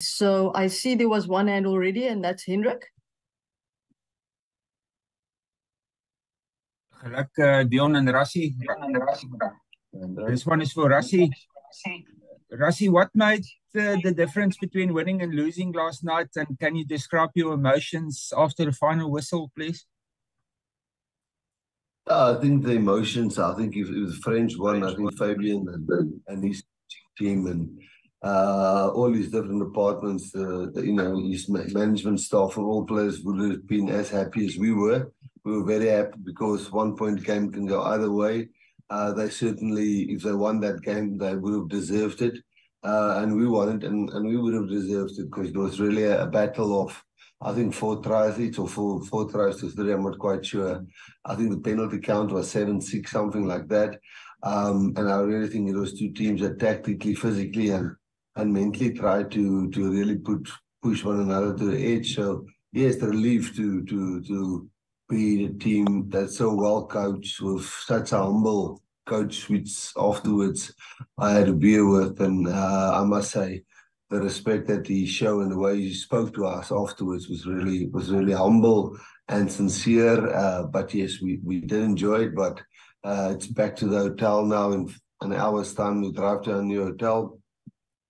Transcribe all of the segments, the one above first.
So I see there was one hand already, and that's Hendrik. Dion and Rassie. This one is for Rassie. Rassie, what made the difference between winning and losing last night? And can you describe your emotions after the final whistle, please? I think the emotions, I think if it was French one, I think Fabian and his team and all his different departments, his management staff and all players would have been as happy as we were. We were very happy because 1 point game can go either way. They certainly, if they won that game, they would have deserved it. And we won it, and we would have deserved it because it was really a battle of, I think, 4 tries each, or four tries to 3, I'm not quite sure. I think the penalty count was 7-6, something like that. And I really think it was two teams that tactically, physically, and mentally tried to really push one another to the edge. So yes, the relief to be the team that's so well coached with such a humble coach, which afterwards I had a beer with, and I must say the respect that he showed and the way he spoke to us afterwards was really humble and sincere. But yes, we did enjoy it, but it's back to the hotel now. In an hour's time, we drive to our new hotel.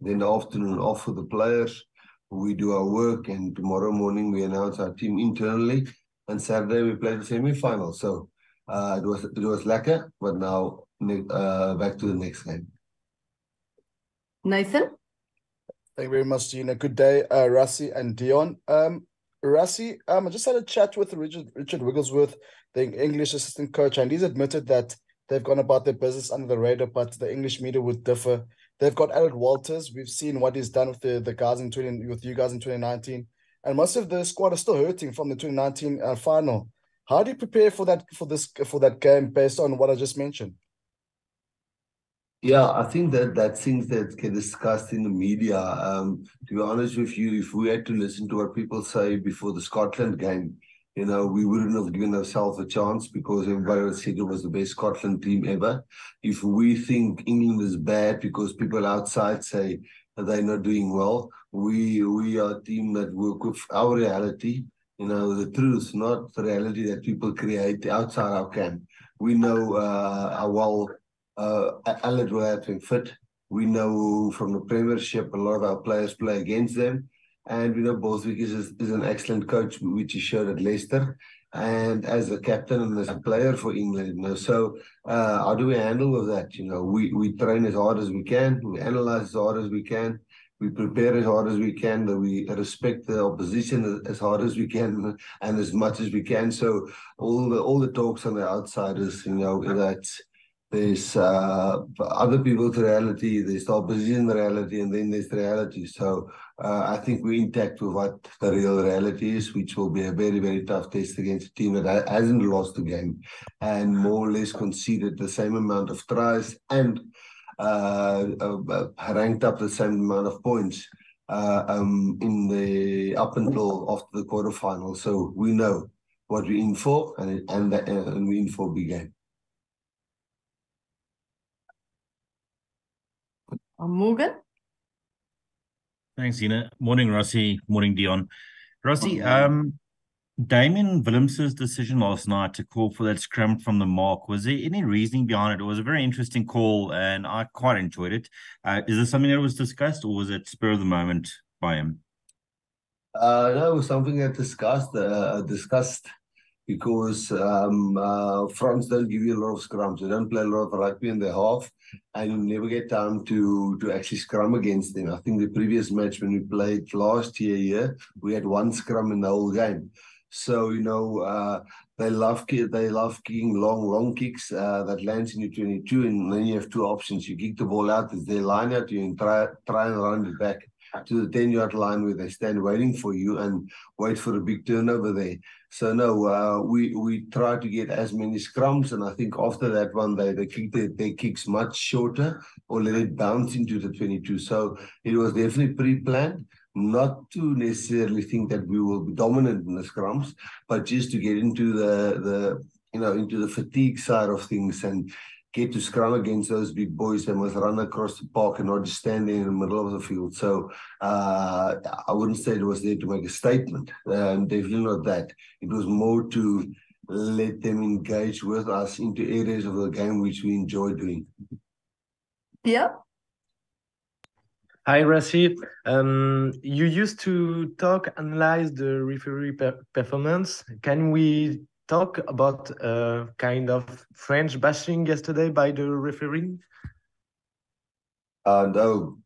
Then the afternoon off for the players. We do our work, and tomorrow morning we announce our team internally. And Saturday we play the semi-final. So it was lekker, but now back to the next game. Nathan? Thank you very much, Gina. Good day, Rassie and Dion. Rassie, I just had a chat with Richard Wigglesworth, the English assistant coach, and he's admitted that they've gone about their business under the radar, but the English media would differ. They've got Alec Walters. We've seen what he's done with the guys with you guys in 2019. And most of the squad are still hurting from the 2019 final. How do you prepare for that game based on what I just mentioned? Yeah, I think that things that get discussed in the media. To be honest with you, if we had to listen to what people say before the Scotland game, we wouldn't have given ourselves a chance because everybody would say it was the best Scotland team ever. If we think England is bad because people outside say that they're not doing well, we are a team that work with our reality, the truth, not the reality that people create outside our camp. We know how well Alec will have been fit. We know from the Premiership a lot of our players play against them. And we know Borthwick is an excellent coach, which he showed at Leicester, and as a captain and as a player for England. So how do we handle with that? We train as hard as we can, we analyze as hard as we can, we prepare as hard as we can, that we respect the opposition as hard as we can and as much as we can. So all the talks on the outside is, that there's other people's reality, there's the opposition reality, and then there's the reality. So I think we're intact with what the real reality is, which will be a very, very tough test against a team that hasn't lost the game and more or less conceded the same amount of tries and ranked up the same amount of points in the up until after the quarterfinal. So we know what we're in for, and we're in for a big game. Morgan? Thanks, Zina. Morning, Rassie. Morning, Dion. Rassie, Damien Willemse's decision last night to call for that scrum from the mark, was there any reasoning behind it? It was a very interesting call, and I quite enjoyed it. Is this something that was discussed, or was it spur of the moment by him? No, it was something that discussed because France don't give you a lot of scrums. They don't play a lot of rugby in their half, and you never get time to actually scrum against them. I think the previous match when we played last year, we had 1 scrum in the whole game. So, they love kicking long kicks that lands in your 22, and then you have 2 options. You kick the ball out, it's their line out, you can try and run it back to the 10-yard line where they stand waiting for you and wait for a big turnover there. So no, we try to get as many scrums, and I think after that one they kick their kicks much shorter or let it bounce into the 22. So it was definitely pre-planned, not to necessarily think that we will be dominant in the scrums, but just to get into the fatigue side of things and get to scrum against those big boys, they must run across the park and not just stand there in the middle of the field. So I wouldn't say it was there to make a statement. Definitely not that. It was more to let them engage with us into areas of the game which we enjoy doing. Yeah. Hi, Rassi. You used to analyze the referee performance. Can we talk about kind of French bashing yesterday by the referee? No,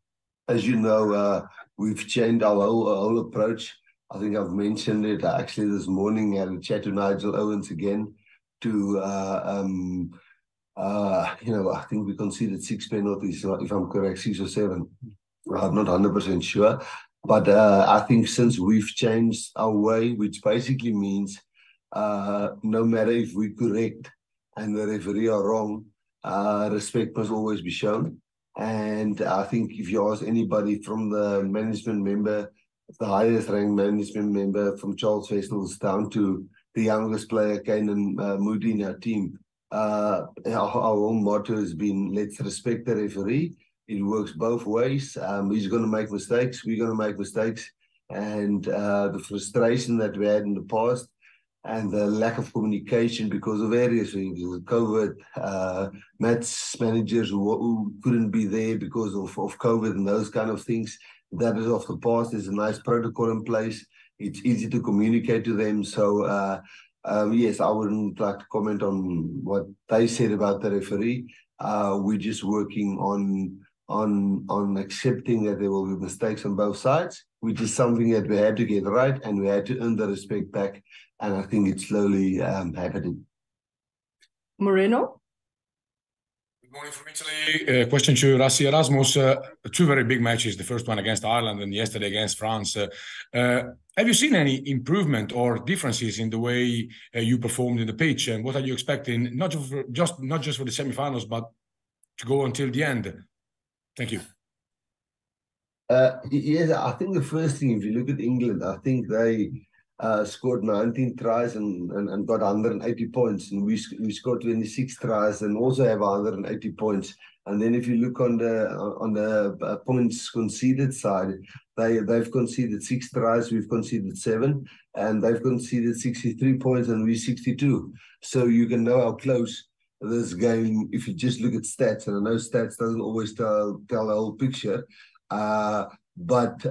as you know, we've changed our whole approach. I think I've mentioned it actually this morning. I had a chat to Nigel Owens again to, I think we conceded 6 penalties, if I'm correct, 6 or 7. I'm not 100% sure. But I think since we've changed our way, which basically means no matter if we're correct and the referee are wrong, respect must always be shown. And I think if you ask anybody from the management member, the highest ranked management member from Charles Vessels down to the youngest player, Kanan Moody in our team, our whole motto has been, let's respect the referee. It works both ways. He's going to make mistakes. We're going to make mistakes. And the frustration that we had in the past and the lack of communication because of various things, COVID, match managers who couldn't be there because of COVID and those kind of things, that is of the past. There's a nice protocol in place. It's easy to communicate to them. So, yes, I wouldn't like to comment on what they said about the referee. We're just working on accepting that there will be mistakes on both sides, which is something that we had to get right and we had to earn the respect back. And I think it's slowly happening. Moreno? Good morning from Italy. Question to Rassie Erasmus. 2 very big matches, the first one against Ireland and yesterday against France. Have you seen any improvement or differences in the way you performed in the pitch? And what are you expecting, not just for the semi-finals, but to go until the end? Thank you. Yes, I think the first thing, if you look at England, I think they scored 19 tries and got 180 points. And we scored 26 tries and also have 180 points. And then if you look on the points conceded side, they've conceded 6 tries, we've conceded 7, and they've conceded 63 points and we 62. So you can know how close this game, if you just look at stats, and I know stats doesn't always tell the whole picture, but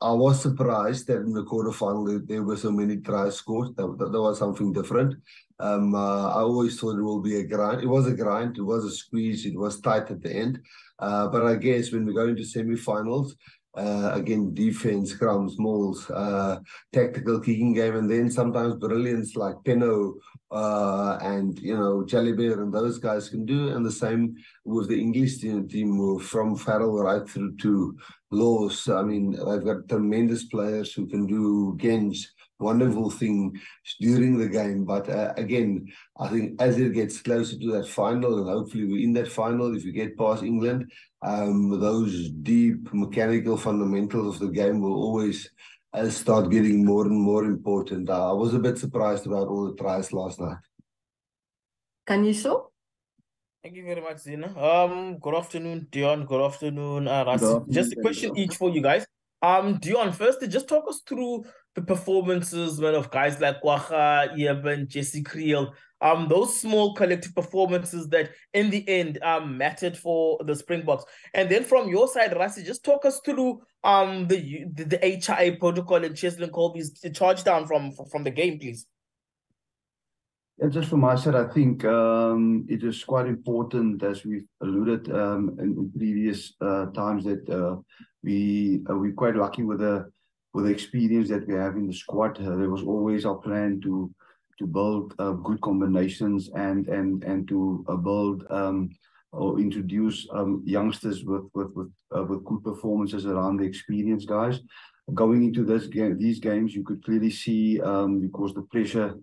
I was surprised that in the quarterfinal there were so many tries scored. That was something different. I always thought it will be a grind. It was a grind, it was a squeeze, it was tight at the end. But I guess when we go into semi-finals, again, defense, scrums, mauls, tactical kicking game, and then sometimes brilliance like Penno and Jalibert and those guys can do. And the same with the English team from Farrell right through to Laws. I mean, they've got tremendous players who can do games, wonderful thing during the game. But again, I think as it gets closer to that final, and hopefully we're in that final, if we get past England, those deep mechanical fundamentals of the game will always start getting more and more important. I was a bit surprised about all the tries last night. Kaniso? Thank you very much, Zina. Good afternoon, Dion. Good afternoon, Rassi. Just a question each for you guys. Dion, first, just talk us through the performances, man, of guys like Kwacha, Eben, Jesse Creel. Those small collective performances that in the end mattered for the Springboks. And then from your side, Rassi, just talk us through the HIA protocol and Cheslin Colby's charge down from the game, please. Yeah, just from my side, I think it is quite important, as we've alluded in previous times, that we're quite lucky with the experience that we have in the squad. There was always our plan to build good combinations and to build or introduce youngsters with good performances around the experienced guys. Going into these games, you could clearly see because the pressure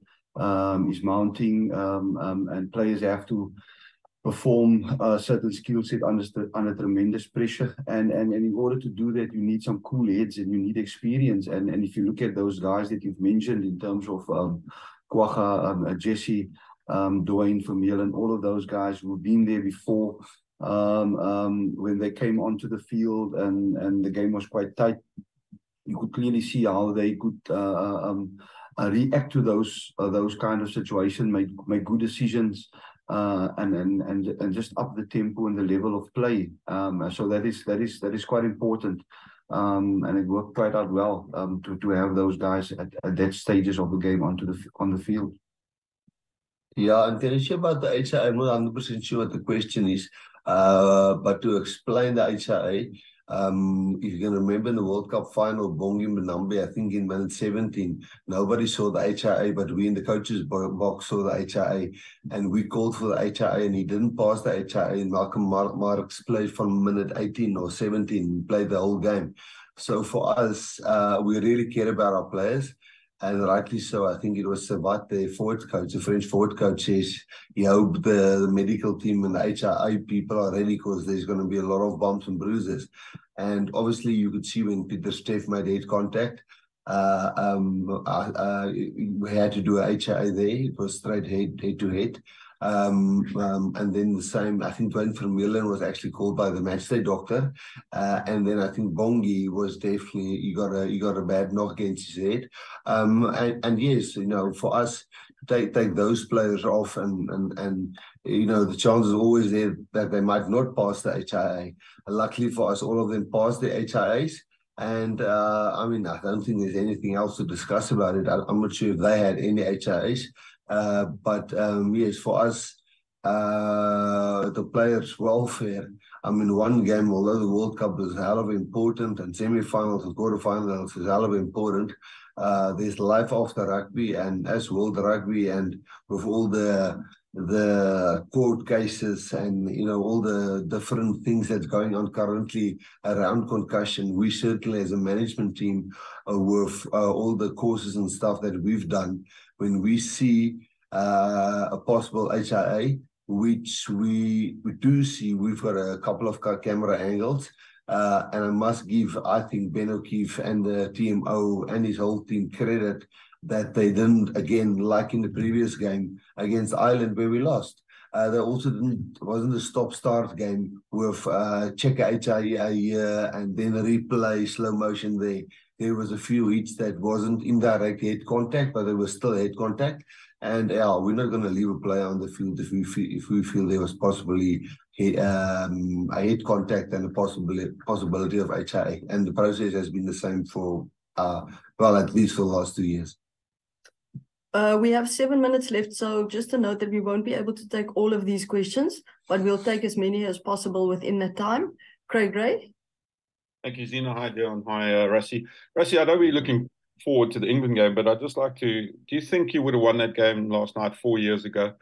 is mounting and players have to perform a certain skill set under tremendous pressure, and in order to do that you need some cool heads and you need experience, and if you look at those guys that you've mentioned in terms of Kwacha, Jesse, Dwayne Vermeulen, all of those guys who've been there before. When they came onto the field and the game was quite tight, you could clearly see how they could react to those kind of situations, make good decisions, and just up the tempo and the level of play. So that is quite important. And it worked quite out well to have those guys at that stages of the game on the field. Yeah, and can you share about the HIA? I'm not 100% sure what the question is, but to explain the HIA, if you can remember in the World Cup final, Bongi Mbonambi, I think in minute 17, nobody saw the HIA, but we in the coaches box saw the HIA, and we called for the HIA, and he didn't pass the HIA, and Malcolm Marx played from minute 18 or 17, played the whole game. So for us, we really care about our players. And rightly so. I think it was Savat, the forward coach, the French forward coach, says he hoped the medical team and the HIA people are ready because there's going to be a lot of bumps and bruises. And obviously, you could see when Pieter-Steph made head contact, we had to do a HIA there. It was straight head to head. And then the same, I think Dwayne Vermeulen was actually called by the matchday doctor, and then I think Bongi was definitely he got a bad knock against his head, and yes, you know, for us to take those players off, and you know, the chances are always there that they might not pass the HIA. Luckily for us, all of them passed the HIAs. And I mean, I don't think there's anything else to discuss about it. I'm not sure if they had any HIAs. But yes, for us, the players' welfare. I mean, one game, although the World Cup is hell of important and semi-finals and quarterfinals is hell of important, there's life after rugby, and as World Rugby, and with all the court cases and, you know, all the different things that's going on currently around concussion, we certainly as a management team, with all the courses and stuff that we've done, when we see a possible HIA, which we do see, we've got a couple of camera angles, and I must give, I think, Ben O'Keefe and the TMO and his whole team credit that they didn't, again, like in the previous game against Ireland where we lost. They also wasn't a stop-start game with check HIA here and then replay slow motion there. There was a few hits that wasn't indirect head contact, but there was still head contact. And yeah, we're not going to leave a player on the field if we feel there was possibly a head contact and a possibility of HIA. And the process has been the same for, well, at least for the last 2 years. We have 7 minutes left, so just a note that we won't be able to take all of these questions, but we'll take as many as possible within that time. Craig Ray? Thank you, Zina. Hi, Dion. Hi, Rassie. Rassie, I know we're looking forward to the England game, but I'd just like to, do you think you would have won that game last night 4 years ago?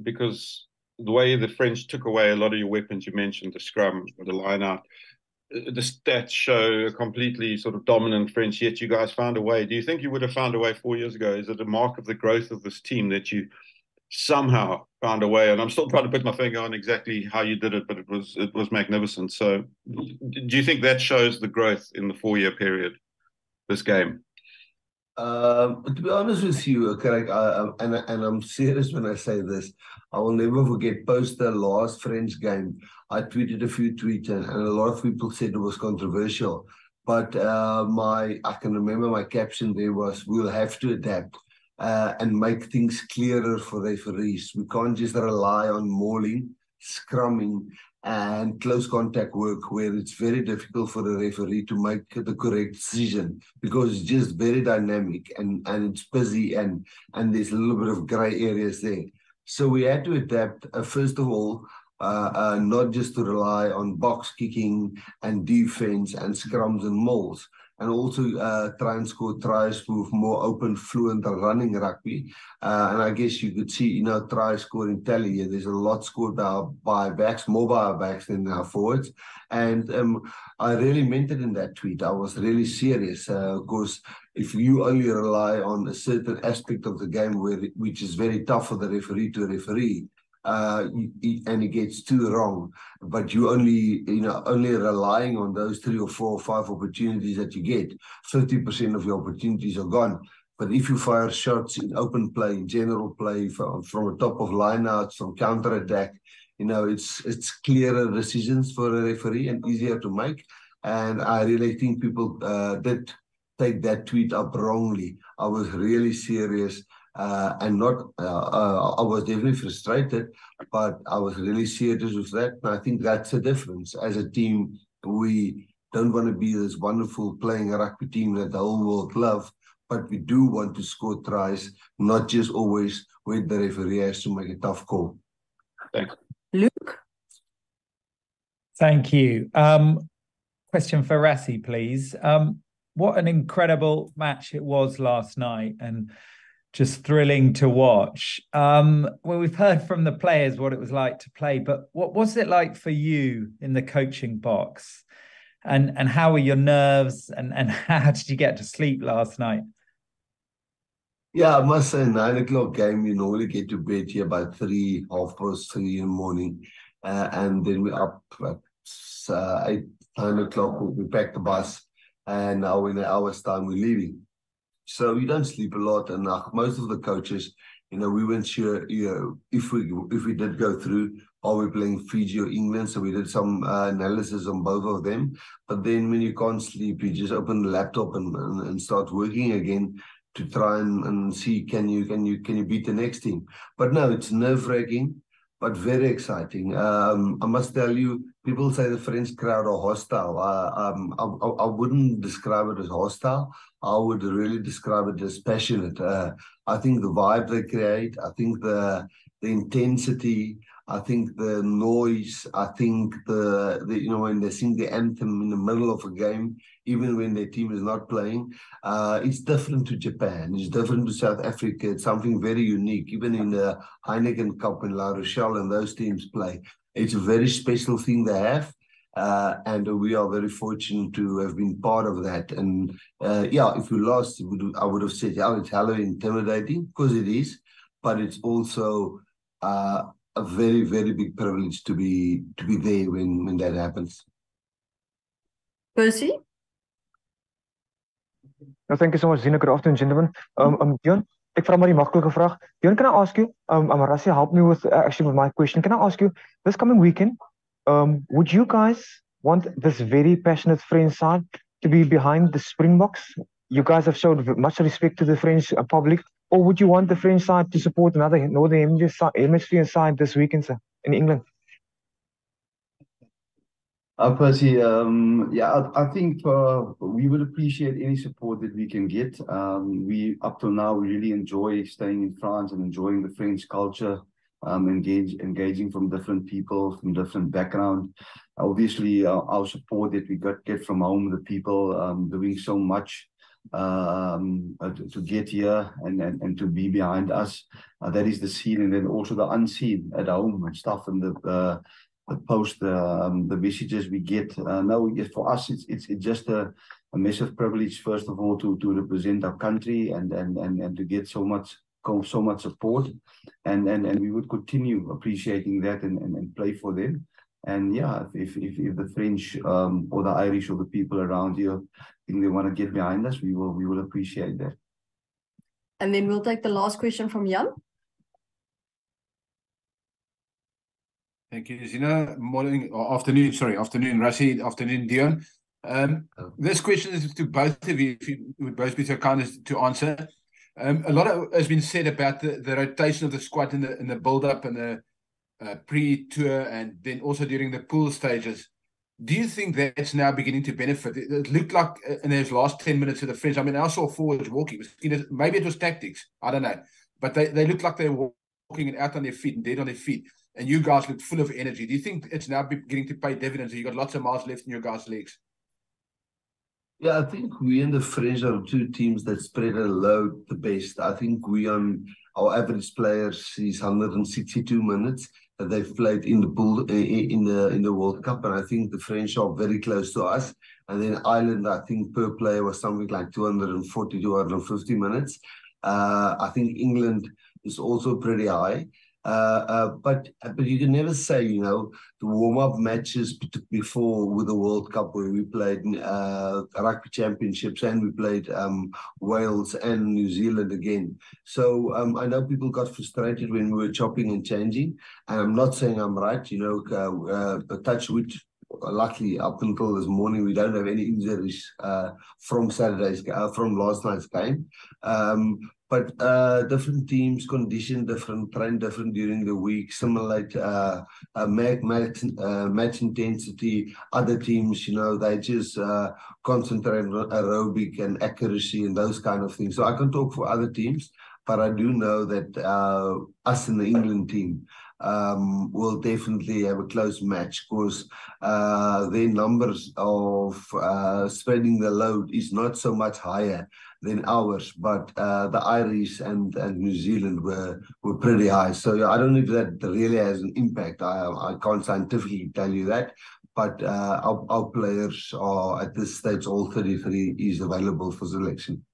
Because the way the French took away a lot of your weapons, you mentioned the scrum, the line out, the stats show a completely sort of dominant French, yet you guys found a way. Do you think you would have found a way 4 years ago? Is it a mark of the growth of this team that you somehow found a way? And I'm still trying to put my finger on exactly how you did it, but it was magnificent. So do you think that shows the growth in the 4 year period, this game? To be honest with you, correct, and I'm serious when I say this, I will never forget post the last French game. I tweeted a few tweets, and a lot of people said it was controversial. But I can remember my caption there was, "We'll have to adapt and make things clearer for referees. We can't just rely on mauling, scrumming, and close contact work where it's very difficult for the referee to make the correct decision because it's just very dynamic and it's busy and there's a little bit of grey areas there." So we had to adapt, first of all, not just to rely on box kicking and defense and scrums and mauls, and also try and score tries with more open, fluent running rugby. And I guess you could see, try scoring tally. There's a lot scored by backs, more by our backs than our forwards. And I really meant it in that tweet. I was really serious because if you only rely on a certain aspect of the game which is very tough for the referee to referee, and it gets too wrong, but you only relying on those 3 or 4 or 5 opportunities that you get, 50% of your opportunities are gone. But if you fire shots in open play, in general play, from a top of lineouts, from counter attack, it's clearer decisions for a referee and easier to make. And I really think people did take that tweet up wrongly. I was really serious and not, I was definitely frustrated, but I was really serious with that. And I think that's the difference. As a team, we don't want to be this wonderful playing rugby team that the whole world love, but we do want to score tries, not just always when the referee has to make a tough call. Thanks. Luke? Thank you. Question for Rassie, please. What an incredible match it was last night, and just thrilling to watch. Well, we've heard from the players what it was like to play, but what was it like for you in the coaching box? And how were your nerves, and how did you get to sleep last night? Yeah, I must say 9 o'clock game, you normally get to bed here by 3, 3:30 in the morning. And then we're up at 8, 9 o'clock, we pack the bus, and now in an hour's time we're leaving. So you don't sleep a lot, and most of the coaches, we weren't sure if we did go through, are we playing Fiji or England, so we did some analysis on both of them. But then when you can't sleep, you just open the laptop and start working again to try and see can you beat the next team. But no, it's nerve-wracking, but very exciting. I must tell you, people say the French crowd are hostile. I wouldn't describe it as hostile. I would really describe it as passionate. I think the vibe they create, I think the intensity, I think the noise, I think when they sing the anthem in the middle of a game, even when their team is not playing, it's different to Japan. It's different to South Africa. It's something very unique. Even in the Heineken Cup in La Rochelle and those teams play, it's a very special thing they have. And we are very fortunate to have been part of that. And if we lost, I would have said, it's hella intimidating, because it is, but it's also a very, very big privilege to be there when that happens. Percy? No, thank you so much, Zina. Good afternoon, gentlemen. Dion, ek vra maar die maklike vraag. Dion, can I ask you, Rassie helped me with my question. Can I ask you, this coming weekend, would you guys want this very passionate French side to be behind the Springboks? You guys have showed much respect to the French public. Or would you want the French side to support another Northern Hemisphere side this weekend, sir, in England? Percy, I think we would appreciate any support that we can get. We, up till now, we really enjoy staying in France and enjoying the French culture, engaging from different people, from different backgrounds. Obviously, our support that we get from home, the people doing so much to get here and to be behind us. That is the seen, and then also the unseen at home and stuff, and the post, the messages we get. For us, it's just a massive privilege, first of all, to represent our country and to get so much support, and we would continue appreciating that and play for them. And if the French or the Irish or the people around here think they want to get behind us, we will appreciate that. And then we'll take the last question from Jan. Thank you, Zina. Afternoon, Rassie. Afternoon, Dion. This question is to both of you, if you would both be so kind as to answer. A lot has been said about the rotation of the squad in the build-up and the pre-tour, and then also during the pool stages. Do you think that's now beginning to benefit? It looked like in those last 10 minutes of the French, I saw forwards walking. Maybe it was tactics, I don't know. But they looked like they were walking and out on their feet and dead on their feet. And you guys looked full of energy. Do you think it's now beginning to pay dividends? You've got lots of miles left in your guys' legs. Yeah, I think we and the French are two teams that spread a load the best. I think our average players is 162 minutes that they've played in the pool in the World Cup, and I think the French are very close to us. And then Ireland, I think per player was something like 240, 250 minutes. I think England is also pretty high. But you can never say, you know, the warm-up matches before with the World Cup where we played Rugby Championships and we played Wales and New Zealand again. So I know people got frustrated when we were chopping and changing, and I'm not saying I'm right, you know, touch wood. Luckily, up until this morning, we don't have any injuries from last night's game. But different teams condition different, train different during the week, simulate match intensity. Other teams, you know, they just concentrate on aerobic and accuracy and those kind of things. So I can talk for other teams, but I do know that us in the England team will definitely have a close match because their numbers of spreading the load is not so much higher than ours, but the Irish and New Zealand were pretty high. So I don't know if that really has an impact. I can't scientifically tell you that, but our players are at this stage, all 33 is available for selection.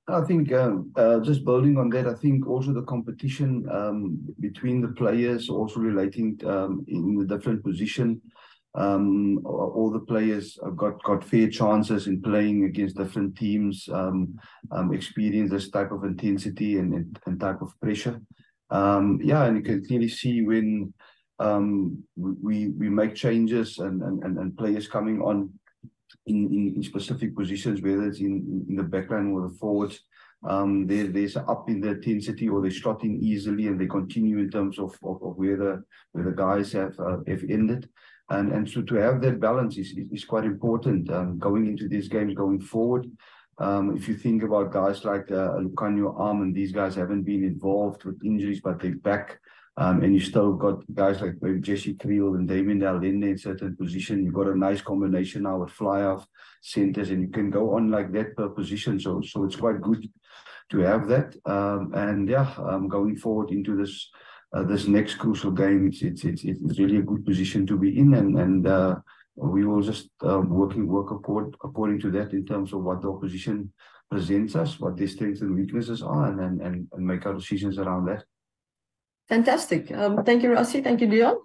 I think just building on that, I think also the competition between the players, also relating in the different position. All the players have got fair chances in playing against different teams, experience this type of intensity and type of pressure. Yeah, and you can clearly see when we make changes and players coming on in specific positions, whether it's in the backline or the forwards, there's an up in the intensity, or they slot in easily and they continue in terms of where the guys have ended. And so to have that balance is quite important going into these games going forward. If you think about guys like Lucanio Arm, these guys haven't been involved with injuries, but they're back. And you still got guys like Jesse Creel and Damien Allende in certain position. You've got a nice combination now with fly-off centers, and you can go on like that per position. So it's quite good to have that. And yeah, going forward into this next crucial game, it's really a good position to be in, and we will just work according to that in terms of what the opposition presents us, what their strengths and weaknesses are, and make our decisions around that. Fantastic. Thank you, Rassie. Thank you, Deon.